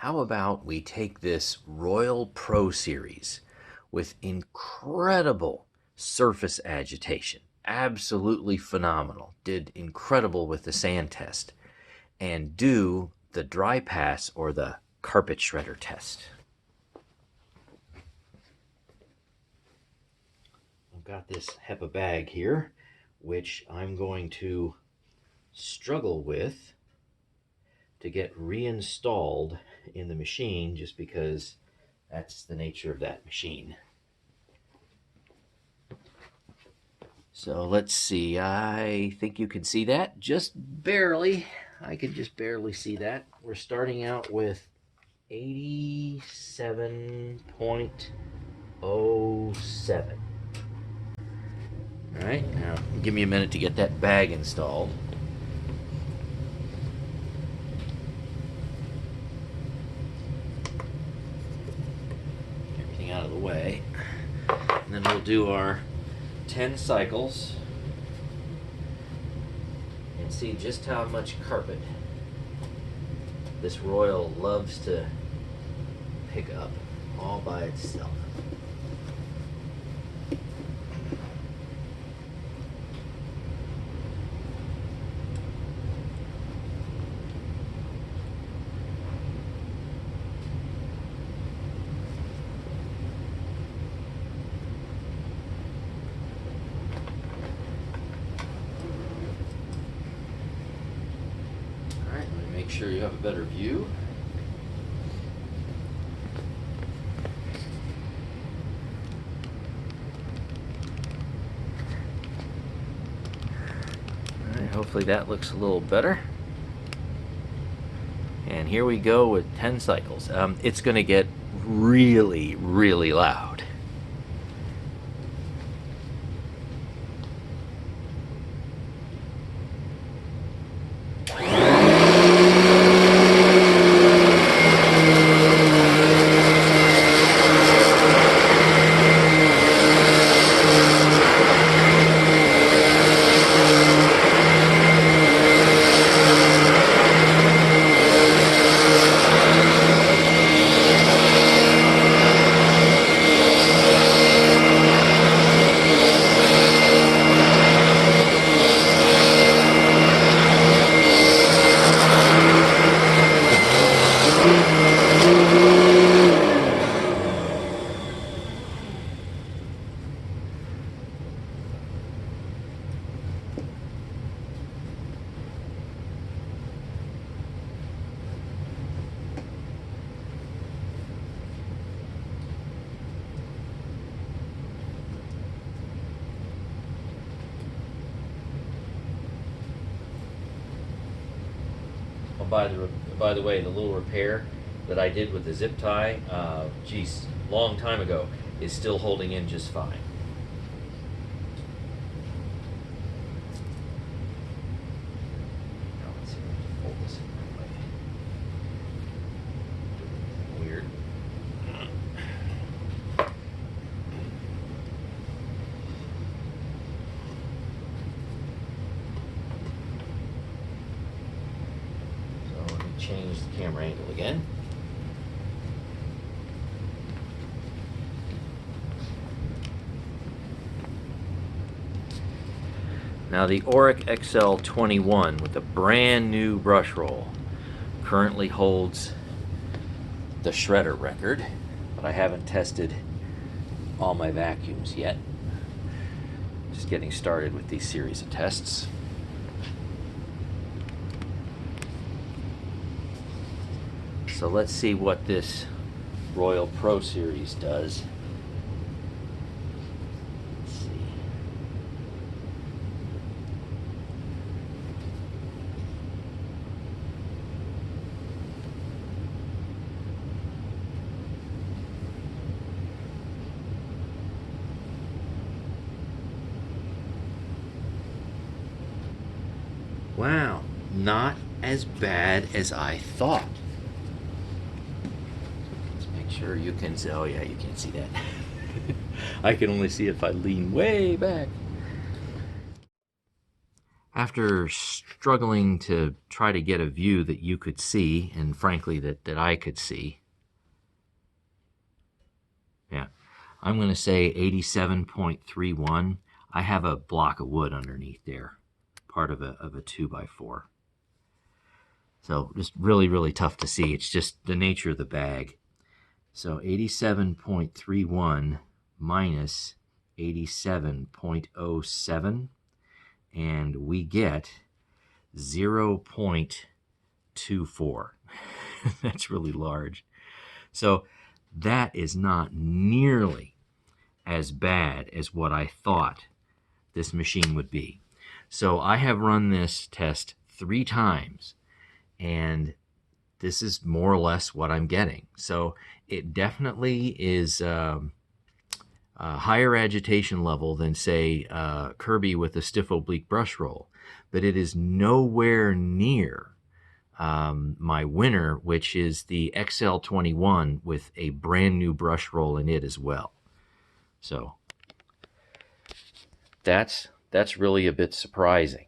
how about we take this Royal Pro Series with incredible surface agitation, absolutely phenomenal, did incredible with the sand test, and do the dry pass or the carpet shredder test. I've got this HEPA bag here, which I'm going to struggle with to get reinstalled in the machine, just because that's the nature of that machine. So let's see, I think you can see that just barely. I can just barely see that. We're starting out with 87.07. All right, now give me a minute to get that bag installed. Everything out of the way. And then we'll do our 10 cycles and see just how much carpet this Royal loves to pick up all by itself. Make sure you have a better view. All right, hopefully that looks a little better. And here we go with 10 cycles. It's going to get really, really loud. By the way, the little repair that I did with the zip tie, geez, long time ago, is still holding in just fine. Now let's see if I can fold this in the right way. Weird. Change the camera angle again. Now the Auric XL21 with a brand new brush roll currently holds the shredder record, but I haven't tested all my vacuums yet. Just getting started with these series of tests. So let's see what this Royal Pro Series does. Let's see. Wow, not as bad as I thought. Sure you can see. Oh yeah, you can't see that. I can only see it if I lean way back. after struggling to try to get a view that you could see, and frankly that I could see, yeah, I'm going to say 87.31. I have a block of wood underneath there, part of a 2x4. So just really, really tough to see. It's just the nature of the bag. So 87.31 minus 87.07, and we get 0.24. That's really large. So that is not nearly as bad as what I thought this machine would be. So I have run this test 3 times, and this is more or less what I'm getting. So it definitely is a higher agitation level than, say, Kirby with a stiff oblique brush roll, but it is nowhere near my winner, which is the XL21 with a brand new brush roll in it as well. So that's really a bit surprising.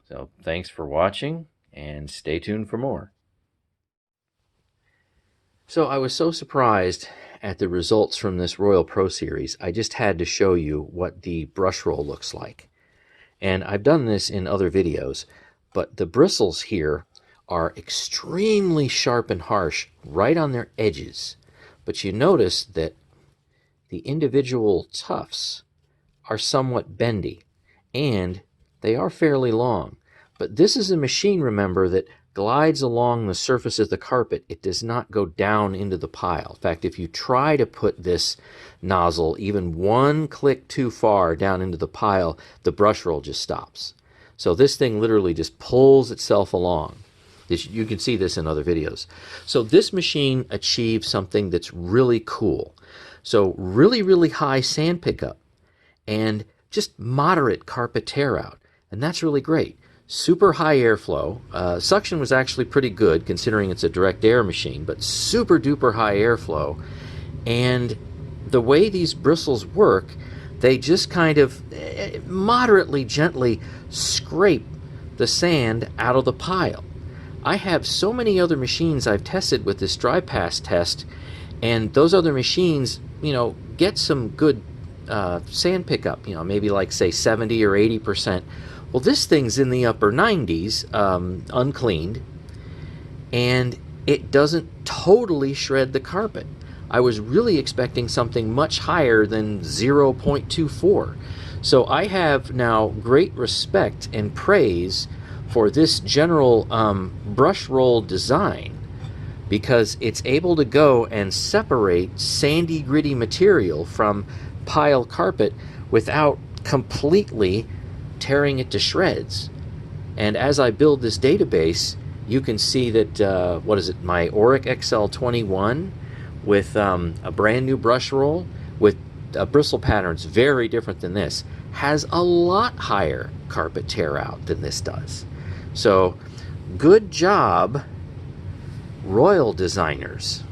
So thanks for watching, and stay tuned for more. So I was so surprised at the results from this Royal Pro Series, I just had to show you what the brush roll looks like. And I've done this in other videos, but the bristles here are extremely sharp and harsh right on their edges. But you notice that the individual tufts are somewhat bendy, and they are fairly long. But this is a machine, remember, that glides along the surface of the carpet. It does not go down into the pile. In fact, if you try to put this nozzle even one click too far down into the pile, the brush roll just stops. So this thing literally just pulls itself along. You can see this in other videos. So this machine achieves something that's really cool. So really, really high sand pickup and just moderate carpet tear out. And that's really great. Super high airflow. Suction was actually pretty good considering it's a direct air machine, but super duper high airflow. And the way these bristles work, they just kind of moderately gently scrape the sand out of the pile. I have so many other machines I've tested with this dry pass test, and those other machines, you know, get some good sand pickup, you know, maybe like say 70 or 80%. Well, this thing's in the upper 90s, uncleaned, and it doesn't totally shred the carpet. I was really expecting something much higher than 0.24. So I have now great respect and praise for this general brush roll design, because it's able to go and separate sandy, gritty material from pile carpet without completely tearing it to shreds. And as I build this database, you can see that, what is it, my Auric XL21 with a brand new brush roll with bristle patterns very different than this, has a lot higher carpet tear out than this does. So good job, Royal designers.